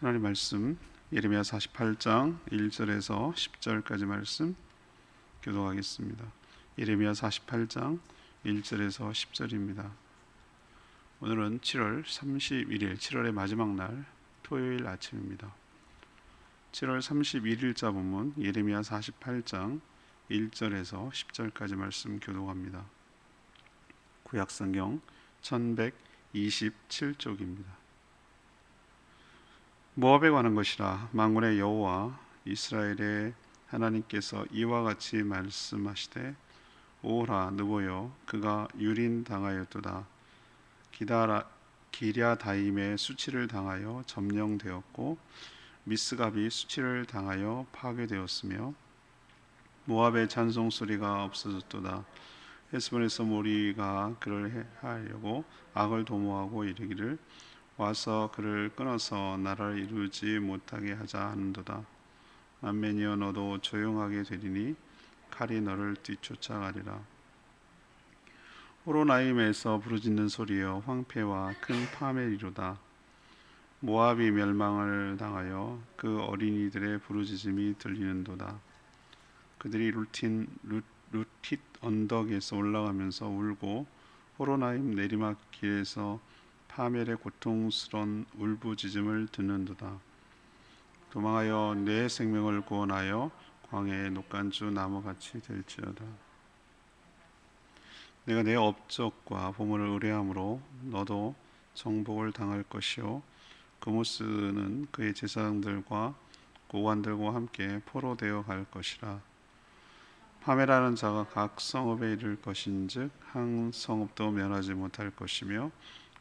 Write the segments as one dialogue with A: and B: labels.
A: 하나님 말씀 예레미야 48장 1절에서 10절까지 말씀 교독하겠습니다. 예레미야 48장 1절에서 10절입니다. 오늘은 7월 31일 7월의 마지막 날 토요일 아침입니다. 7월 31일자 본문 예레미야 48장 1절에서 10절까지 말씀 교독합니다. 구약성경 1127쪽입니다. 모압에 관한 것이라. 만군의 여호와 이스라엘의 하나님께서 이와 같이 말씀하시되, 오라 느보여 그가 유린당하였도다. 기랴다임의 수치를 당하여 점령되었고 미스갑이 수치를 당하여 파괴되었으며 모압의 찬송소리가 없어졌도다. 헤스본에서 무리가 그를 해하려고 악을 도모하고 이르기를, 와서 그를 끊어서 나라를 이루지 못하게 하자 하는도다. 만민이여 너도 조용하게 되리니 칼이 너를 뒤쫓아가리라. 호로나임에서 부르짖는 소리여 황폐와 큰 파멸이로다. 모압이 멸망을 당하여 그 어린이들의 부르짖음이 들리는도다. 그들이 루틴 언덕에서 올라가면서 울고 호로나임 내리막길에서 파멸의 고통스러운 울부짖음을 듣는도다. 도망하여 내 생명을 구원하여 광야의 녹간주 나무같이 될지어다. 내가 내 업적과 보물을 의뢰함으로 너도 정복을 당할 것이요 그모스는 그의 제사장들과 고관들과 함께 포로되어 갈 것이라. 파멸하는 자가 각 성읍에 이를 것인즉 한 성읍도 면하지 못할 것이며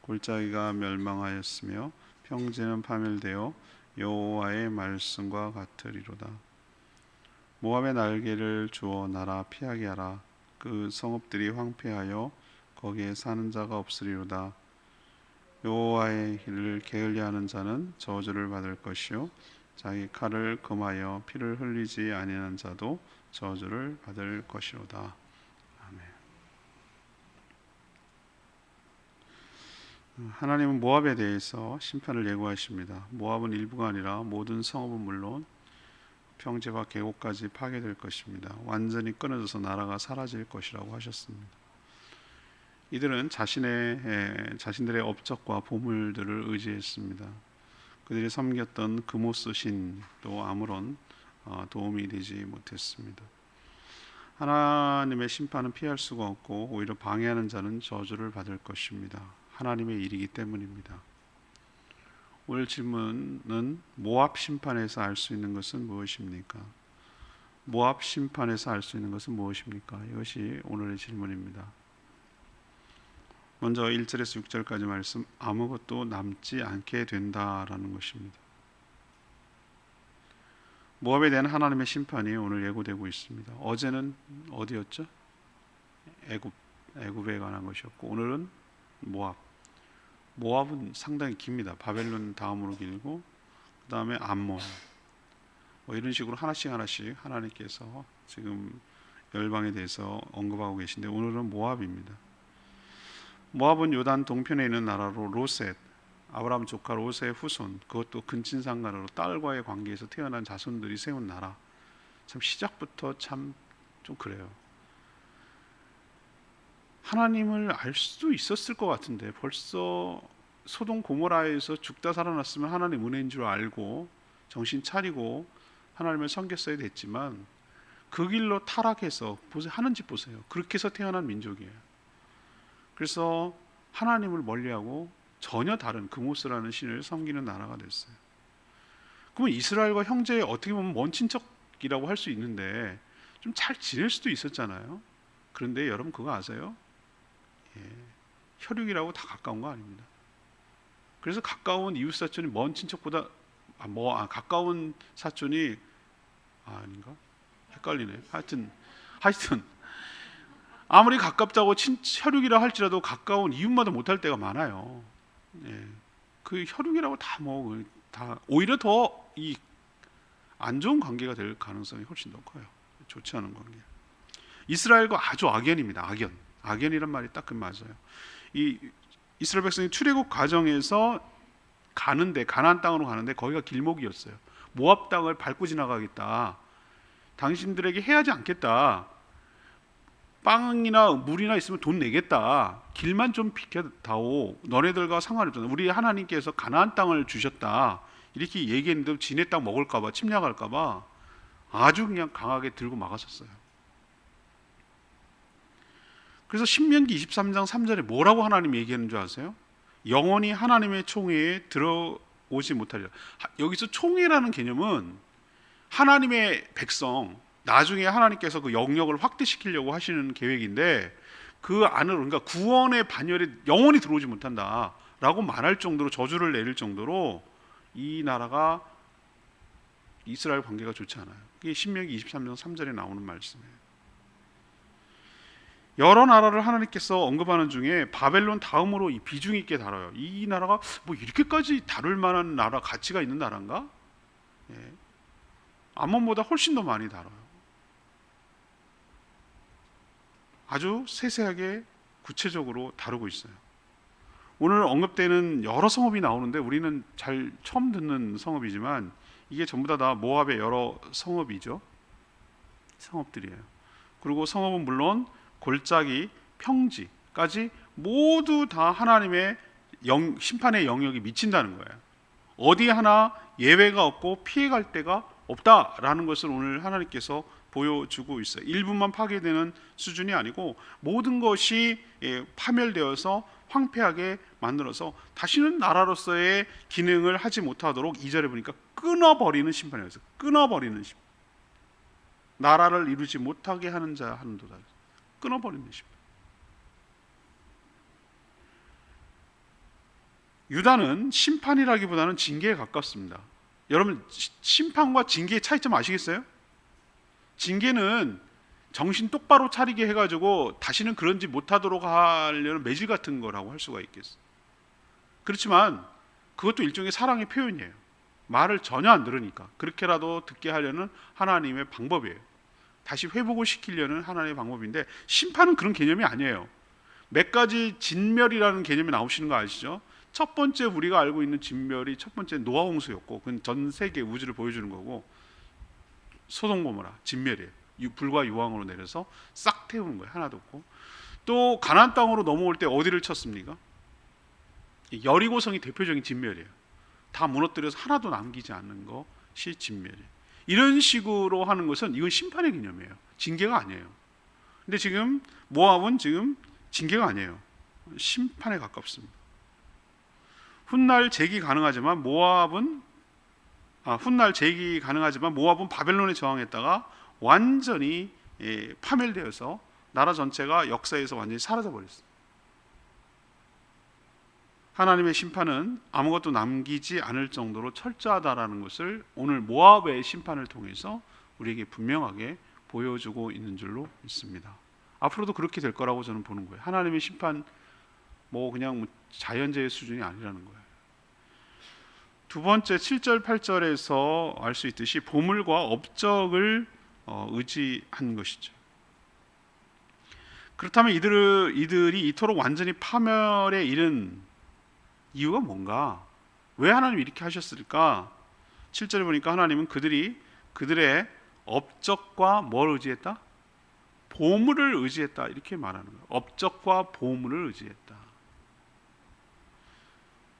A: 골짜기가 멸망하였으며 평지는 파멸되어 여호와의 말씀과 같으리로다. 모압의 날개를 주어 나라 피하게 하라. 그 성읍들이 황폐하여 거기에 사는 자가 없으리로다. 여호와의 길을 게을리하는 자는 저주를 받을 것이요 자기 칼을 금하여 피를 흘리지 아니하는 자도 저주를 받을 것이로다. 아멘. 하나님은 모압에 대해서 심판을 예고하십니다. 모압은 일부가 아니라 모든 성읍은 물론 평지와 계곡까지 파괴될 것입니다. 완전히 끊어져서 나라가 사라질 것이라고 하셨습니다. 이들은 자신들의 업적과 보물들을 의지했습니다. 그들이 섬겼던 그모스 신도 아무런 도움이 되지 못했습니다. 하나님의 심판은 피할 수가 없고 오히려 방해하는 자는 저주를 받을 것입니다. 하나님의 일이기 때문입니다. 오늘 질문은 모압 심판에서 알 수 있는 것은 무엇입니까? 모압 심판에서 알 수 있는 것은 무엇입니까? 이것이 오늘의 질문입니다. 먼저 1절에서 6절까지 말씀, 아무것도 남지 않게 된다라는 것입니다. 모압에 대한 하나님의 심판이 오늘 예고되고 있습니다. 어제는 어디였죠? 애굽에 관한 것이었고 오늘은 모압은 상당히 깁니다. 바벨론 다음으로 길고 그 다음에 암몬, 이런 식으로 하나씩 하나님께서 지금 열방에 대해서 언급하고 계신데 오늘은 모압입니다. 모압은 요단 동편에 있는 나라로 로셋, 아브라함 조카 롯의 후손, 그것도 근친상간으로 딸과의 관계에서 태어난 자손들이 세운 나라. 참 시작부터 참 좀 그래요. 하나님을 알 수도 있었을 것 같은데 벌써 소돔 고모라에서 죽다 살아났으면 하나님 은혜인 줄 알고 정신 차리고 하나님을 섬겼어야 됐지만 그 길로 타락해서 하는 짓 보세요. 그렇게 해서 태어난 민족이에요. 그래서 하나님을 멀리하고 전혀 다른 그모스라는 신을 섬기는 나라가 됐어요. 그러면 이스라엘과 형제의 어떻게 보면 먼 친척이라고 할 수 있는데 좀 잘 지낼 수도 있었잖아요. 그런데 여러분 그거 아세요? 혈육이라고 다 가까운 거 아닙니다. 그래서 가까운 이웃 사촌이 먼 친척보다 가까운 사촌이 아닌가? 헷갈리네. 하여튼 아무리 가깝다고 혈육이라 할지라도 가까운 이웃마다 못할 때가 많아요. 그 혈육이라고 다 오히려 더 안 좋은 관계가 될 가능성이 훨씬 더 커요. 좋지 않은 관계. 이스라엘과 아주 악연입니다. 악연이란 말이 딱 그 맞아요. 이 이스라엘 백성이 출애굽 과정에서 가는데, 가나안 땅으로 가는데 거기가 길목이었어요. 모압 땅을 밟고 지나가겠다. 당신들에게 해하지 않겠다. 빵이나 물이나 있으면 돈 내겠다. 길만 좀 비켜다오. 너네들과 상관없잖아. 우리 하나님께서 가나안 땅을 주셨다. 이렇게 얘기했는데 지네 땅 먹을까봐, 침략할까봐 아주 그냥 강하게 들고 막았었어요. 그래서 신명기 23장 3절에 뭐라고 하나님 얘기하는 줄 아세요? 영원히 하나님의 총회에 들어오지 못하리라. 여기서 총회라는 개념은 하나님의 백성, 나중에 하나님께서 그 영역을 확대시키려고 하시는 계획인데 그 안으로, 그러니까 구원의 반열에 영원히 들어오지 못한다라고 말할 정도로, 저주를 내릴 정도로 이 나라가, 이스라엘 관계가 좋지 않아요. 이게 신명기 23장 3절에 나오는 말씀이에요. 여러 나라를 하나님께서 언급하는 중에 바벨론 다음으로 이 비중 있게 다뤄요. 이 나라가 뭐 이렇게까지 다룰 만한 나라, 가치가 있는 나라인가? 예. 암몬보다 훨씬 더 많이 다뤄요. 아주 세세하게 구체적으로 다루고 있어요. 오늘 언급되는 여러 성읍이 나오는데 우리는 잘 처음 듣는 성읍이지만 이게 전부 다 모압의 여러 성읍이죠. 성읍들이에요. 그리고 성읍은 물론 골짜기, 평지까지 모두 다 하나님의 심판의 영역이 미친다는 거예요. 어디 하나 예외가 없고 피해갈 데가 없다라는 것을 오늘 하나님께서 보여주고 있어요. 일부만 파괴되는 수준이 아니고 모든 것이 파멸되어서 황폐하게 만들어서 다시는 나라로서의 기능을 하지 못하도록 2절에 보니까 끊어버리는 심판이었어요. 끊어버리는 심판. 나라를 이루지 못하게 하는 자 하는도다. 끊어버리는 심판. 유다는 심판이라기보다는 징계에 가깝습니다. 여러분, 심판과 징계의 차이점 아시겠어요? 징계는 정신 똑바로 차리게 해가지고 다시는 그런 짓 못하도록 하려는 매질 같은 거라고 할 수가 있겠어요. 그렇지만 그것도 일종의 사랑의 표현이에요. 말을 전혀 안 들으니까 그렇게라도 듣게 하려는 하나님의 방법이에요. 다시 회복을 시키려는 하나님의 방법인데, 심판은 그런 개념이 아니에요. 몇 가지 진멸이라는 개념이 나오시는 거 아시죠? 첫 번째 우리가 알고 있는 진멸이 첫 번째 노아 홍수였고, 그건 전 세계 우주를 보여주는 거고, 소돔 고모라 진멸이에요. 불과 유황으로 내려서 싹 태우는 거예요. 하나도 없고. 또 가나안 땅으로 넘어올 때 어디를 쳤습니까? 여리고성이 대표적인 진멸이에요. 다 무너뜨려서 하나도 남기지 않는 것이 진멸이에요. 이런 식으로 하는 것은 이건 심판의 개념이에요. 징계가 아니에요. 근데 지금 모압은 지금 징계가 아니에요. 심판에 가깝습니다. 훗날 재기 가능하지만 모압은 바벨론에 저항했다가 완전히 파멸되어서 나라 전체가 역사에서 완전히 사라져 버렸어요. 하나님의 심판은 아무것도 남기지 않을 정도로 철저하다라는 것을 오늘 모압의 심판을 통해서 우리에게 분명하게 보여주고 있는 줄로 믿습니다. 앞으로도 그렇게 될 거라고 저는 보는 거예요. 하나님의 심판 그냥 자연재해 수준이 아니라는 거예요. 두 번째 7절 8절에서 알 수 있듯이 보물과 업적을 의지한 것이죠. 그렇다면 이들이 이토록 완전히 파멸에 이른 이유가 뭔가? 왜 하나님이 이렇게 하셨을까? 7절에 보니까 하나님은 그들의 업적과 뭘 의지했다? 보물을 의지했다, 이렇게 말하는 거예요. 업적과 보물을 의지했다.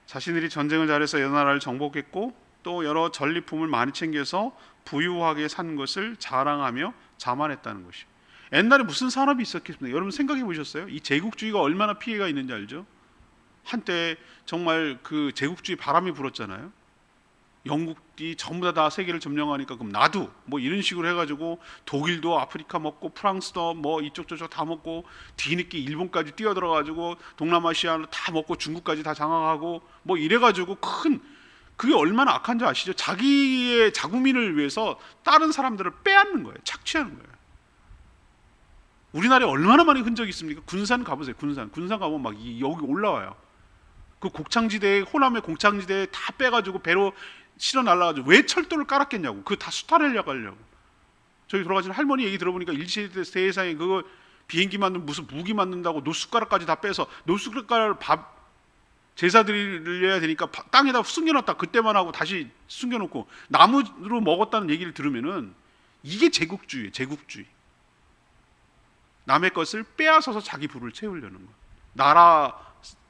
A: 자신들이 전쟁을 잘해서 여러 나라를 정복했고 또 여러 전리품을 많이 챙겨서 부유하게 산 것을 자랑하며 자만했다는 것이에요. 옛날에 무슨 산업이 있었겠습니까? 여러분 생각해 보셨어요? 이 제국주의가 얼마나 피해가 있는지 알죠? 한때 정말 그 제국주의 바람이 불었잖아요. 영국이 전부 다 세계를 점령하니까 그럼 나도 이런 식으로 해가지고 독일도 아프리카 먹고 프랑스도 이쪽 저쪽 다 먹고 뒤늦게 일본까지 뛰어들어가지고 동남아시아로 다 먹고 중국까지 다 장악하고 이래가지고 그게 얼마나 악한 줄 아시죠? 자기의 자국민을 위해서 다른 사람들을 빼앗는 거예요. 착취하는 거예요. 우리나라에 얼마나 많이 흔적이 있습니까? 군산 가보세요. 군산 가보면 여기 올라와요. 그 곡창지대에, 호남의 곡창지대에 다 빼가지고 배로 실어 날라가지고 왜 철도를 깔았겠냐고. 그거 다 수탈하려고 하려고. 저희 돌아가신 할머니 얘기 들어보니까 일시대 세상에 그거 비행기 만든 무슨 무기 만든다고 노숟가락까지 다 빼서 노숟가락을 제사 드려야 되니까 땅에다 숨겨놨다 그때만 하고 다시 숨겨놓고 나무로 먹었다는 얘기를 들으면은 이게 제국주의예요. 제국주의. 남의 것을 빼앗아서 자기 부를 채우려는 거예요.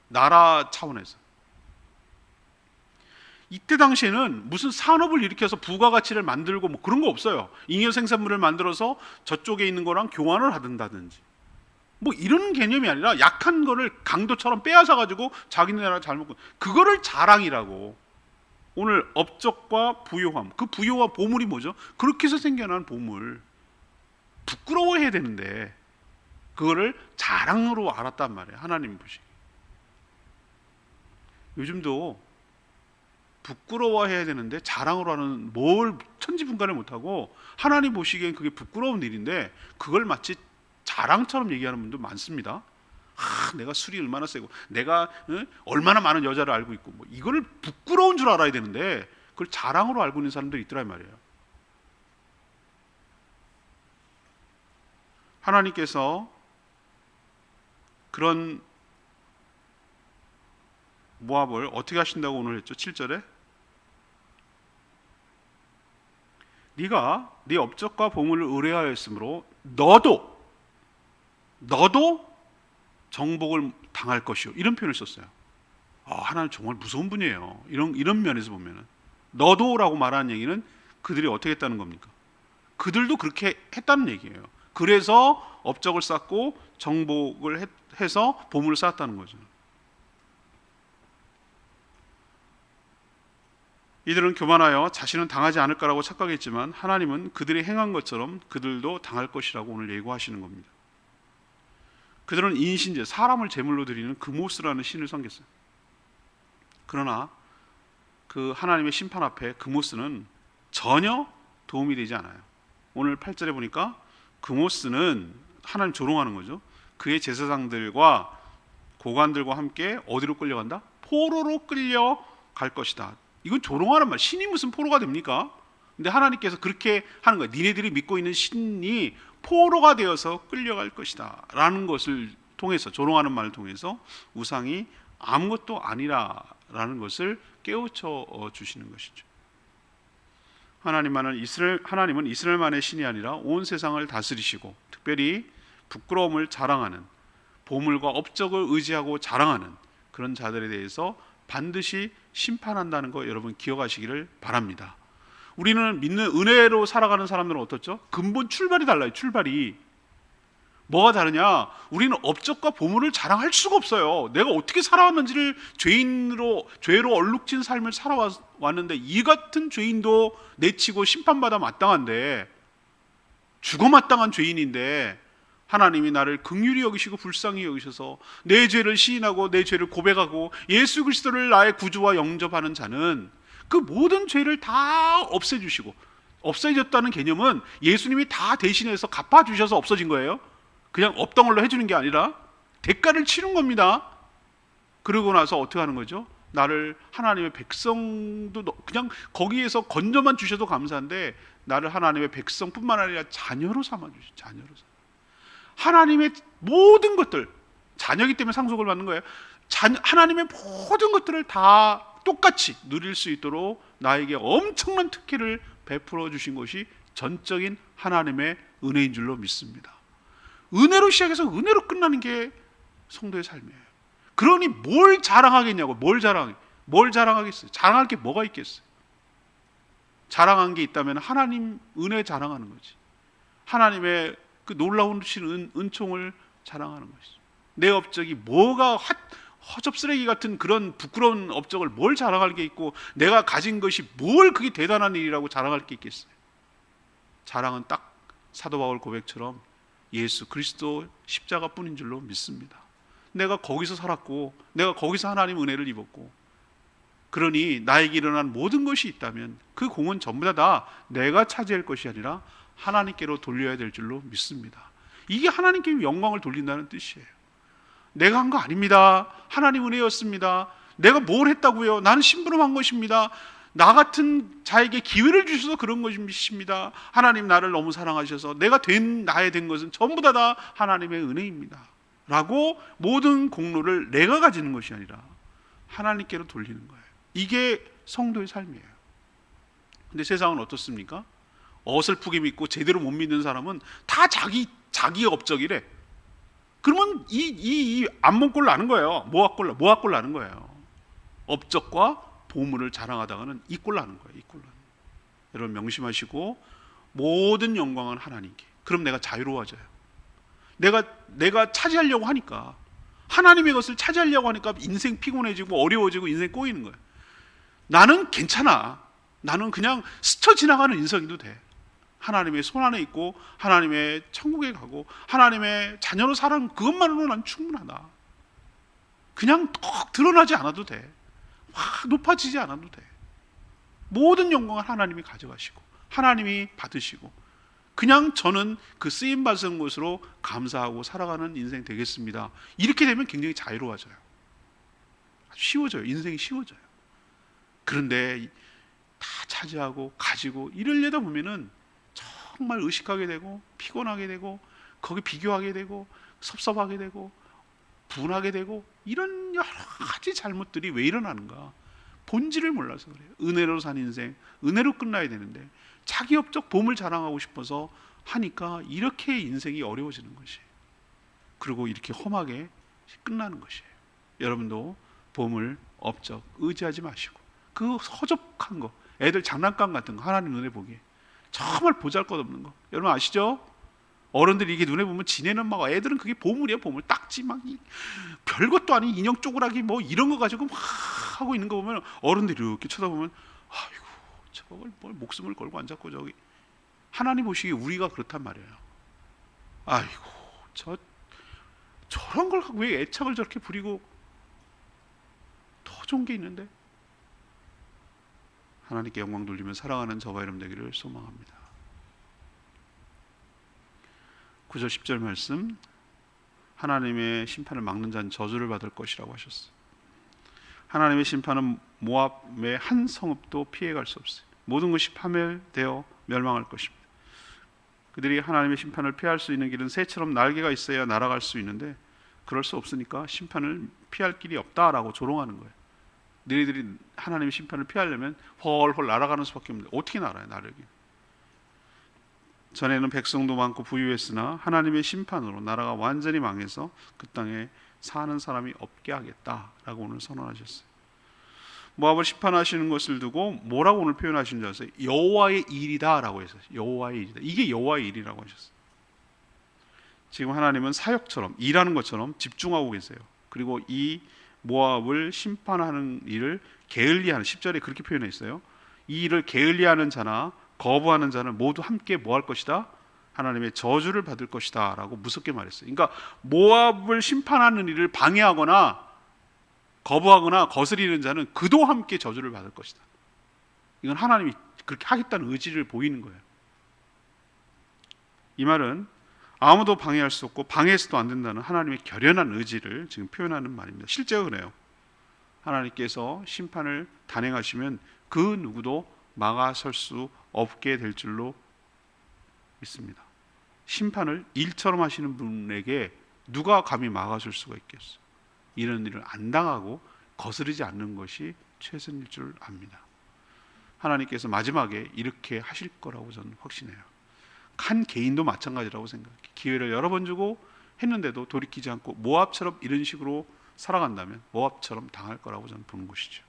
A: 나라 차원에서. 이때 당시에는 무슨 산업을 일으켜서 부가가치를 만들고 뭐 그런 거 없어요. 잉여 생산물을 만들어서 저쪽에 있는 거랑 교환을 하든다든지 뭐 이런 개념이 아니라 약한 거를 강도처럼 빼앗아 가지고 자기네 나라 잘 먹고, 그거를 자랑이라고. 오늘 업적과 부요함, 그 부요와 보물이 뭐죠? 그렇게 해서 생겨난 보물, 부끄러워해야 되는데 그거를 자랑으로 알았단 말이에요. 하나님 보시기. 요즘도 부끄러워해야 되는데 자랑으로 하는 뭘 천지분간을 못하고, 하나님 보시기엔 그게 부끄러운 일인데 그걸 마치 자랑처럼 얘기하는 분도 많습니다. 내가 술이 얼마나 세고 내가 얼마나 많은 여자를 알고 있고, 뭐 이거를 부끄러운 줄 알아야 되는데 그걸 자랑으로 알고 있는 사람들이 있더란 말이에요. 하나님께서 그런 모압을 어떻게 하신다고 오늘 했죠? 7절에 네가 네 업적과 보물을 의뢰하였으므로 너도 정복을 당할 것이요, 이런 표현을 썼어요. 하나님 정말 무서운 분이에요. 이런 면에서 보면은 너도라고 말하는 얘기는 그들이 어떻게 했다는 겁니까? 그들도 그렇게 했다는 얘기예요. 그래서 업적을 쌓고 정복을 해서 보물을 쌓았다는 거죠. 이들은 교만하여 자신은 당하지 않을 거라고 착각했지만 하나님은 그들이 행한 것처럼 그들도 당할 것이라고 오늘 예고하시는 겁니다. 그들은 인신제, 사람을 제물로 드리는 그모스라는 신을 섬겼어요. 그러나 그 하나님의 심판 앞에 그모스는 전혀 도움이 되지 않아요. 오늘 8절에 보니까 그모스는 하나님 조롱하는 거죠. 그의 제사장들과 고관들과 함께 어디로 끌려간다? 포로로 끌려갈 것이다. 이건 조롱하는 말. 신이 무슨 포로가 됩니까? 근데 하나님께서 그렇게 하는 거예요. 니네들이 믿고 있는 신이 포로가 되어서 끌려갈 것이다 라는 것을 통해서, 조롱하는 말을 통해서 우상이 아무것도 아니라라는 것을 깨우쳐 주시는 것이죠. 하나님은 이스라엘만의 신이 아니라 온 세상을 다스리시고, 특별히 부끄러움을 자랑하는, 보물과 업적을 의지하고 자랑하는 그런 자들에 대해서 반드시 심판한다는 거 여러분 기억하시기를 바랍니다. 우리는 믿는 은혜로 살아가는 사람들은 어떻죠? 근본 출발이 달라요. 출발이 뭐가 다르냐? 우리는 업적과 보물을 자랑할 수가 없어요. 내가 어떻게 살아왔는지를, 죄로 얼룩진 삶을 살아왔는데 이 같은 죄인도 내치고 심판받아 마땅한데, 죽어 마땅한 죄인인데 하나님이 나를 긍휼히 여기시고 불쌍히 여기셔서 내 죄를 시인하고 내 죄를 고백하고 예수 그리스도를 나의 구주와 영접하는 자는 그 모든 죄를 다 없애주시고, 없어졌다는 개념은 예수님이 다 대신해서 갚아주셔서 없어진 거예요. 그냥 업덩어리로 해주는 게 아니라 대가를 치른 겁니다. 그러고 나서 어떻게 하는 거죠? 나를 하나님의 백성도, 그냥 거기에서 건져만 주셔도 감사한데 나를 하나님의 백성뿐만 아니라 자녀로 삼아주시죠. 자녀로 삼아. 하나님의 모든 것들, 자녀이기 때문에 상속을 받는 거예요. 하나님의 모든 것들을 다 똑같이 누릴 수 있도록 나에게 엄청난 특혜를 베풀어 주신 것이 전적인 하나님의 은혜인 줄로 믿습니다. 은혜로 시작해서 은혜로 끝나는 게 성도의 삶이에요. 그러니 뭘 자랑하겠냐고. 뭘 자랑하겠어요? 자랑할 게 뭐가 있겠어요? 자랑한 게 있다면 하나님 은혜 자랑하는 거지. 하나님의 그 놀라운 은총을 자랑하는 것이죠. 내 업적이 뭐가 허접쓰레기 같은 그런 부끄러운 업적을 뭘 자랑할 게 있고, 내가 가진 것이 뭘 그게 대단한 일이라고 자랑할 게 있겠어요? 자랑은 딱 사도 바울 고백처럼 예수 그리스도 십자가뿐인 줄로 믿습니다. 내가 거기서 살았고 내가 거기서 하나님 은혜를 입었고, 그러니 나에게 일어난 모든 것이 있다면 그 공은 전부 다 내가 차지할 것이 아니라 하나님께로 돌려야 될 줄로 믿습니다. 이게 하나님께 영광을 돌린다는 뜻이에요. 내가 한 거 아닙니다. 하나님 은혜였습니다. 내가 뭘 했다고요? 나는 심부름한 것입니다. 나 같은 자에게 기회를 주셔서 그런 것입니다. 하나님 나를 너무 사랑하셔서 나의 된 것은 전부 다 하나님의 은혜입니다 라고 모든 공로를 내가 가지는 것이 아니라 하나님께로 돌리는 거예요. 이게 성도의 삶이에요. 근데 세상은 어떻습니까? 어설프게 믿고 제대로 못 믿는 사람은 다 자기 업적이래. 그러면 이 암몬꼴 나는 거예요. 모압꼴 나는 거예요. 업적과 보물을 자랑하다가는 이 꼴 나는 거예요. 이 꼴 나는 거예요. 여러분 명심하시고, 모든 영광은 하나님께. 그럼 내가 자유로워져요. 내가 차지하려고 하니까, 하나님의 것을 차지하려고 하니까 인생 피곤해지고 어려워지고 인생 꼬이는 거예요. 나는 괜찮아. 나는 그냥 스쳐 지나가는 인생도 돼. 하나님의 손 안에 있고 하나님의 천국에 가고 하나님의 자녀로 살아가는 그것만으로 난 충분하다. 그냥 턱 드러나지 않아도 돼. 확 높아지지 않아도 돼. 모든 영광을 하나님이 가져가시고 하나님이 받으시고, 그냥 저는 그 쓰임 받은 것으로 감사하고 살아가는 인생 되겠습니다. 이렇게 되면 굉장히 자유로워져요. 쉬워져요. 인생이 쉬워져요. 그런데 다 차지하고 가지고 이러려다 보면은 정말 의식하게 되고 피곤하게 되고 거기 비교하게 되고 섭섭하게 되고 분하게 되고, 이런 여러 가지 잘못들이 왜 일어나는가? 본질을 몰라서 그래요. 은혜로 산 인생, 은혜로 끝나야 되는데 자기 업적 보물 자랑하고 싶어서 하니까 이렇게 인생이 어려워지는 것이에요. 그리고 이렇게 험하게 끝나는 것이에요. 여러분도 보물, 업적 의지하지 마시고, 그 허접한 거, 애들 장난감 같은 거, 하나님 눈에 보기에 정말 보잘것없는 거, 여러분 아시죠? 어른들이 이게 눈에 보면 지네는 막, 애들은 그게 보물이야. 보물, 딱지 막 별것도 아닌 인형 쪼그라기 뭐 이런 거 가지고 막 하고 있는 거 보면 어른들이 이렇게 쳐다보면, 아이고 저걸 뭘 목숨을 걸고 앉았고, 저기 하나님 보시기에 우리가 그렇단 말이에요. 아이고 저런 걸 갖고 왜 애착을 저렇게 부리고, 더 좋은 게 있는데. 하나님께 영광 돌리며 살아가는 저와 여러분 되기를 소망합니다. 9절 10절 말씀, 하나님의 심판을 막는 자는 저주를 받을 것이라고 하셨어요. 하나님의 심판은 모압의 한 성읍도 피해갈 수 없어요. 모든 것이 파멸되어 멸망할 것입니다. 그들이 하나님의 심판을 피할 수 있는 길은 새처럼 날개가 있어야 날아갈 수 있는데, 그럴 수 없으니까 심판을 피할 길이 없다라고 조롱하는 거예요. 너희들이 하나님의 심판을 피하려면 헐헐 날아가는 수밖에 없는데 어떻게 날아요? 나르기. 전에는 백성도 많고 부유했으나 하나님의 심판으로 나라가 완전히 망해서 그 땅에 사는 사람이 없게 하겠다라고 오늘 선언하셨어요. 모압을 심판하시는 것을 두고 뭐라고 오늘 표현하신 줄 아세요? 여호와의 일이다라고 했어요. 여호와의 일이다. 이게 여호와의 일이라고 하셨어요. 지금 하나님은 사역처럼, 일하는 것처럼 집중하고 계세요. 그리고 이 모압을 심판하는 일을 게을리하는, 10절에 그렇게 표현해 있어요. 이 일을 게을리하는 자나 거부하는 자는 모두 함께 뭐 할 것이다? 하나님의 저주를 받을 것이다 라고 무섭게 말했어요. 그러니까 모압을 심판하는 일을 방해하거나 거부하거나 거스리는 자는 그도 함께 저주를 받을 것이다. 이건 하나님이 그렇게 하겠다는 의지를 보이는 거예요. 이 말은 아무도 방해할 수 없고 방해해서도 안 된다는 하나님의 결연한 의지를 지금 표현하는 말입니다. 실제로 그래요. 하나님께서 심판을 단행하시면 그 누구도 막아설 수 없게 될 줄로 믿습니다. 심판을 일처럼 하시는 분에게 누가 감히 막아줄 수가 있겠어요? 이런 일을 안 당하고 거스르지 않는 것이 최선일 줄 압니다. 하나님께서 마지막에 이렇게 하실 거라고 저는 확신해요. 한 개인도 마찬가지라고 생각해요. 기회를 여러 번 주고 했는데도 돌이키지 않고 모압처럼 이런 식으로 살아간다면 모압처럼 당할 거라고 저는 보는 것이죠.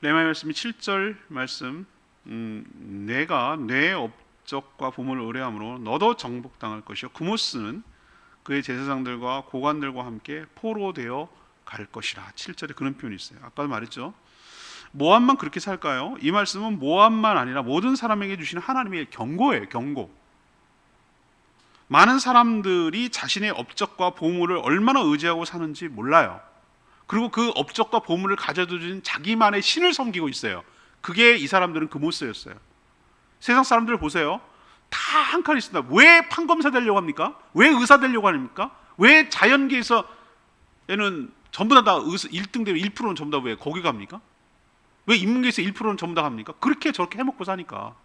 A: 레마의 말씀이 7절 말씀, 내가 내 업적과 보물을 의뢰함으로 너도 정복당할 것이요 구모스는 그의 제사장들과 고관들과 함께 포로되어 갈 것이라. 7절에 그런 표현이 있어요. 아까도 말했죠. 모압만 그렇게 살까요? 이 말씀은 모압만 아니라 모든 사람에게 주시는 하나님의 경고예요. 경고. 많은 사람들이 자신의 업적과 보물을 얼마나 의지하고 사는지 몰라요. 그리고 그 업적과 보물을 가져두신 자기만의 신을 섬기고 있어요. 그게 이 사람들은 그 모습이었어요. 세상 사람들을 보세요. 다 한 칼 있습니다. 왜 판검사 되려고 합니까? 왜 의사 되려고 합니까? 왜 자연계에서 얘는 전부 다 1등 되면 1%는 전부 다 왜 거기 갑니까? 왜 인문계에서 1%는 전부 다 갑니까? 그렇게 저렇게 해먹고 사니까.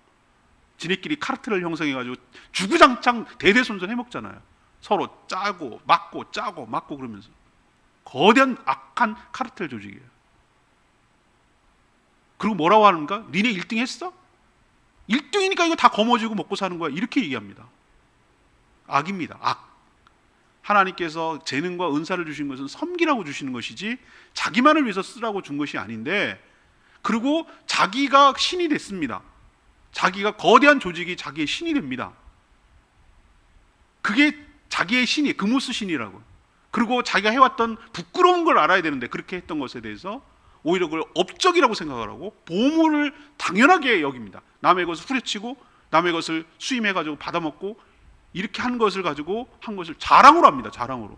A: 지네끼리 카르텔을 형성해가지고 주구장창 대대손손 해먹잖아요. 서로 짜고 맞고 짜고 맞고 그러면서. 거대한 악한 카르텔 조직이에요. 그리고 뭐라고 하는가? 니네 1등 했어? 1등이니까 이거 다 거머쥐고 먹고 사는 거야. 이렇게 얘기합니다. 악입니다. 악. 하나님께서 재능과 은사를 주신 것은 섬기라고 주시는 것이지 자기만을 위해서 쓰라고 준 것이 아닌데, 그리고 자기가 신이 됐습니다. 자기가 거대한 조직이 자기의 신이 됩니다. 그게 자기의 신이 그모스 신이라고. 그리고 자기가 해왔던 부끄러운 걸 알아야 되는데 그렇게 했던 것에 대해서 오히려 그걸 업적이라고 생각을 하고 보물을 당연하게 여깁니다. 남의 것을 후려치고 남의 것을 수임해가지고 받아먹고 이렇게 한 것을 가지고 한 것을 자랑으로 합니다. 자랑으로.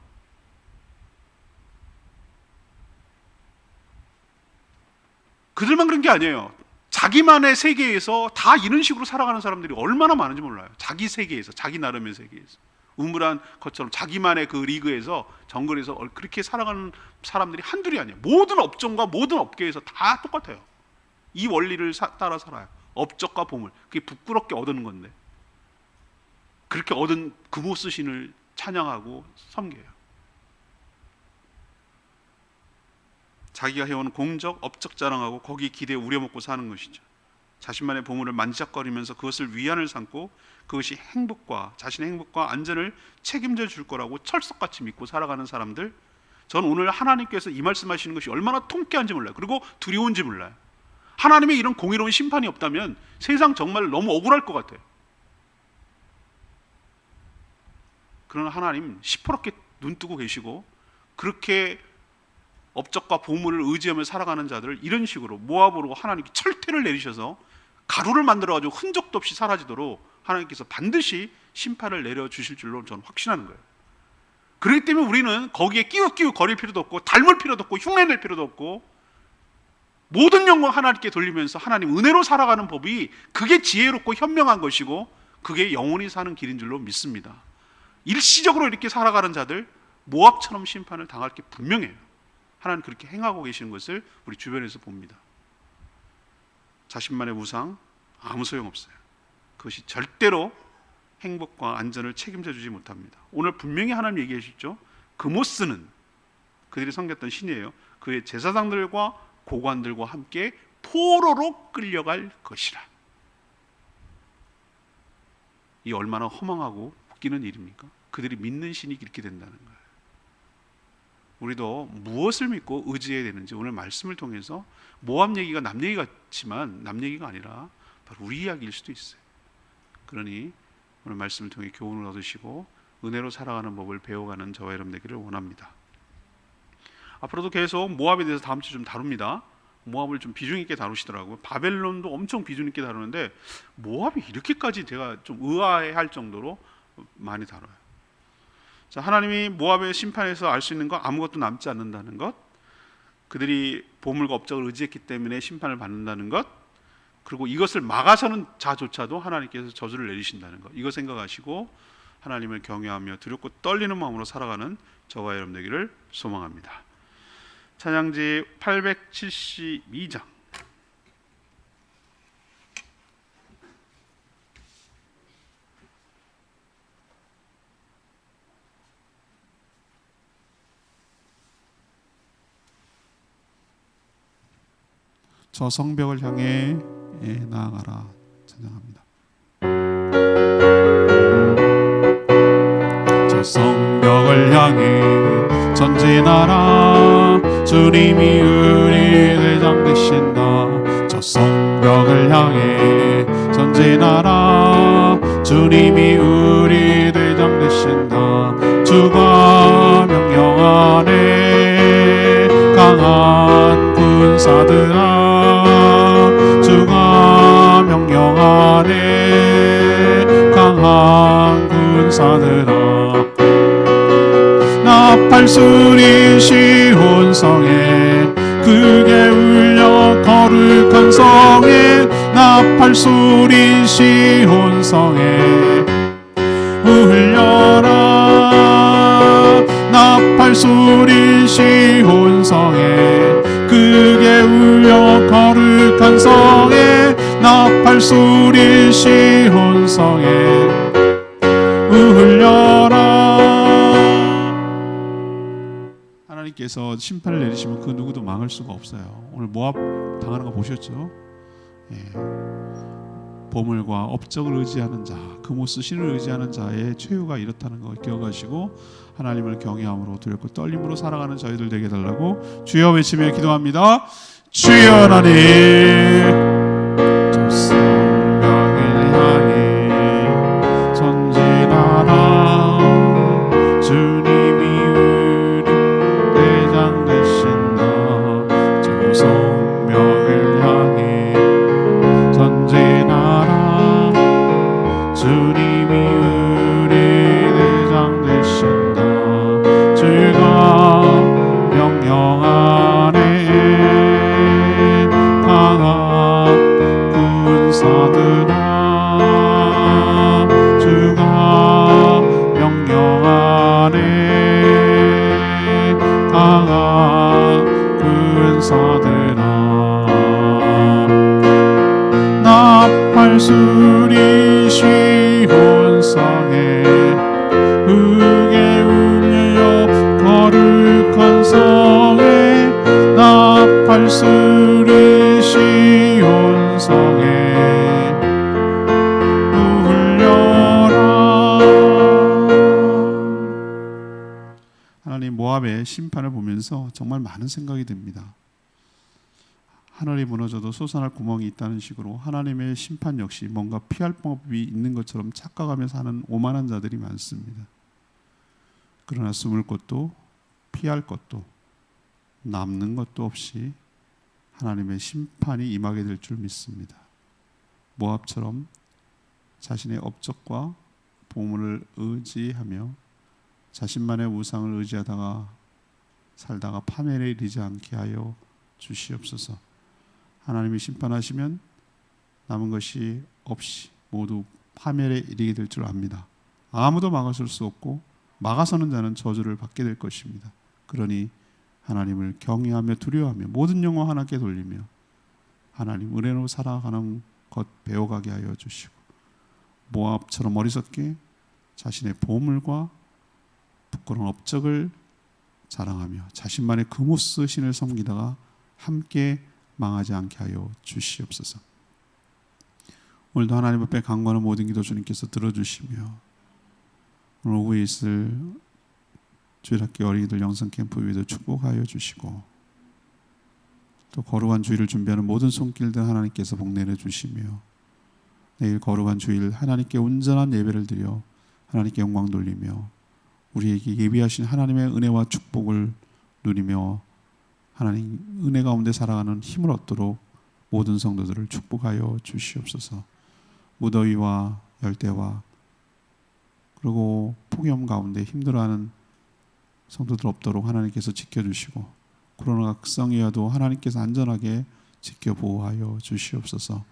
A: 그들만 그런 게 아니에요. 자기만의 세계에서 다 이런 식으로 살아가는 사람들이 얼마나 많은지 몰라요. 자기 세계에서, 자기 나름의 세계에서, 우물한 것처럼 자기만의 그 리그에서, 정글에서 그렇게 살아가는 사람들이 한둘이 아니에요. 모든 업종과 모든 업계에서 다 똑같아요. 이 원리를 따라 살아요. 업적과 보물, 그게 부끄럽게 얻는 건데 그렇게 얻은 그모스 신을 찬양하고 섬겨요. 자기가 해온 공적, 업적 자랑하고 거기 기대에 우려먹고 사는 것이죠. 자신만의 보물을 만지작거리면서 그것을 위안을 삼고 그것이 행복과, 자신의 행복과 안전을 책임져 줄 거라고 철석같이 믿고 살아가는 사람들, 저는 오늘 하나님께서 이 말씀하시는 것이 얼마나 통쾌한지 몰라요. 그리고 두려운지 몰라요. 하나님의 이런 공의로운 심판이 없다면 세상 정말 너무 억울할 것 같아요. 그러나 하나님 시퍼렇게 눈 뜨고 계시고 그렇게 업적과 보물을 의지하며 살아가는 자들을 이런 식으로 모압으로 하나님께 철퇴를 내리셔서 가루를 만들어가지고 흔적도 없이 사라지도록 하나님께서 반드시 심판을 내려주실 줄로 저는 확신하는 거예요. 그렇기 때문에 우리는 거기에 끼우끼우 거릴 필요도 없고 닮을 필요도 없고 흉내낼 필요도 없고 모든 영광 하나님께 돌리면서 하나님 은혜로 살아가는 법이 그게 지혜롭고 현명한 것이고 그게 영원히 사는 길인 줄로 믿습니다. 일시적으로 이렇게 살아가는 자들 모압처럼 심판을 당할 게 분명해요. 하나님 그렇게 행하고 계시는 것을 우리 주변에서 봅니다. 자신만의 우상 아무 소용없어요. 그것이 절대로 행복과 안전을 책임져 주지 못합니다. 오늘 분명히 하나님 얘기하셨죠. 그모스는 그들이 섬겼던 신이에요. 그의 제사장들과 고관들과 함께 포로로 끌려갈 것이라. 이 얼마나 허망하고 웃기는 일입니까? 그들이 믿는 신이 이렇게 된다는 거예요. 우리도 무엇을 믿고 의지해야 되는지 오늘 말씀을 통해서, 모압 얘기가 남 얘기 같지만 남 얘기가 아니라 바로 우리 이야기일 수도 있어요. 그러니 오늘 말씀을 통해 교훈을 얻으시고 은혜로 살아가는 법을 배워가는 저와 여러분 되기를 원합니다. 앞으로도 계속 모압에 대해서 다음 주 좀 다룹니다. 모압을 좀 비중 있게 다루시더라고요. 바벨론도 엄청 비중 있게 다루는데 모압이 이렇게까지 제가 좀 의아해할 정도로 많이 다뤄요. 자, 하나님이 모압의 심판에서 알 수 있는 것, 아무것도 남지 않는다는 것, 그들이 보물과 업적을 의지했기 때문에 심판을 받는다는 것, 그리고 이것을 막아서는 자조차도 하나님께서 저주를 내리신다는 것, 이거 생각하시고 하나님을 경외하며 두렵고 떨리는 마음으로 살아가는 저와 여러분 되기를 소망합니다. 찬양지 872장 저 성벽을 향해 나아가라 찬양합니다. 저 성벽을 향해 전진하라. 주님이 우리 대장 되신다. 저 성벽을 향해 전진하라. 주님이 우리 대장 되신다. 주가 명령하네. 강한 군사들아, 주가 명령하네. 강한 군사들아, 나팔 소리 시온성에 크게 울려 거룩한 성에, 나팔 소리 시온성에 울려라. 나팔 소리 시온성에 크게 울려 거룩한 성에, 나팔 소리 시온성에 울려라. 하나님께서 심판을 내리시면 그 누구도 막을 수가 없어요. 오늘 모압 당하는 거 보셨죠? 예. 보물과 업적을 의지하는 자, 금오스 신을 의지하는 자의 최후가 이렇다는 걸 기억하시고 하나님을 경외함으로 두렵고 떨림으로 살아가는 저희들 되게 해달라고 주여 외치며 기도합니다. 주여 하나님, 저 생명을 향해 전진하라. 주님이 우리 대장 되신다. 저 생명을 향해 전진하라. 주님이 우리 대장 되신다. 주가 명령하네. 강한 군사들아, 주가 명령하네. 강한 군사들아, 나팔 소리 시온성에 크게 울려 거룩한 성에 나팔 소리 시온성에 울려라. 하나님, 모압의 심판을 보면서 정말 많은 생각이 듭니다. 하늘이 무너져도 솟아날 구멍이 있다는 식으로 하나님의 심판 역시 뭔가 피할 방법이 있는 것처럼 착각하면서 하는 오만한 자들이 많습니다. 그러나 숨을 곳도 피할 것도 남는 것도 없이 하나님의 심판이 임하게 될 줄 믿습니다. 모압처럼 자신의 업적과 보물을 의지하며 자신만의 우상을 의지하다가 살다가 파멸에 이르지 않게 하여 주시옵소서. 하나님이 심판하시면 남은 것이 없이 모두 파멸에 이르게 될 줄 압니다. 아무도 막아설 수 없고 막아서는 자는 저주를 받게 될 것입니다. 그러니 하나님을 경외하며 두려워하며 모든 영혼 하나님께 돌리며 하나님 은혜로 살아가는 것 배워가게 하여 주시고 모압처럼 어리석게 자신의 보물과 부끄러운 업적을 자랑하며 자신만의 금오스 신을 섬기다가 함께 망하지 않게 하여 주시옵소서. 오늘도 하나님 앞에 간구하는 모든 기도 주님께서 들어주시며 오늘 오후에 있을 주일학교 어린이들 영성 캠프 위에도 축복하여 주시고 또 거룩한 주일을 준비하는 모든 손길들 하나님께서 복내려 주시며 내일 거룩한 주일 하나님께 온전한 예배를 드려 하나님께 영광 돌리며 우리에게 예비하신 하나님의 은혜와 축복을 누리며 하나님 은혜 가운데 살아가는 힘을 얻도록 모든 성도들을 축복하여 주시옵소서. 무더위와 열대와 그리고 폭염 가운데 힘들어하는 성도들 없도록 하나님께서 지켜주시고 코로나가 극성이어도 하나님께서 안전하게 지켜 보호하여 주시옵소서.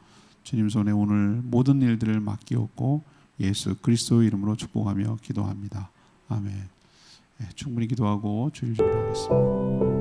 A: 주님 손에 오늘 모든 일들을 맡기옵고 예수 그리스도의 이름으로 축복하며 기도합니다. 아멘. 네, 충분히 기도하고 주일 준비하겠습니다.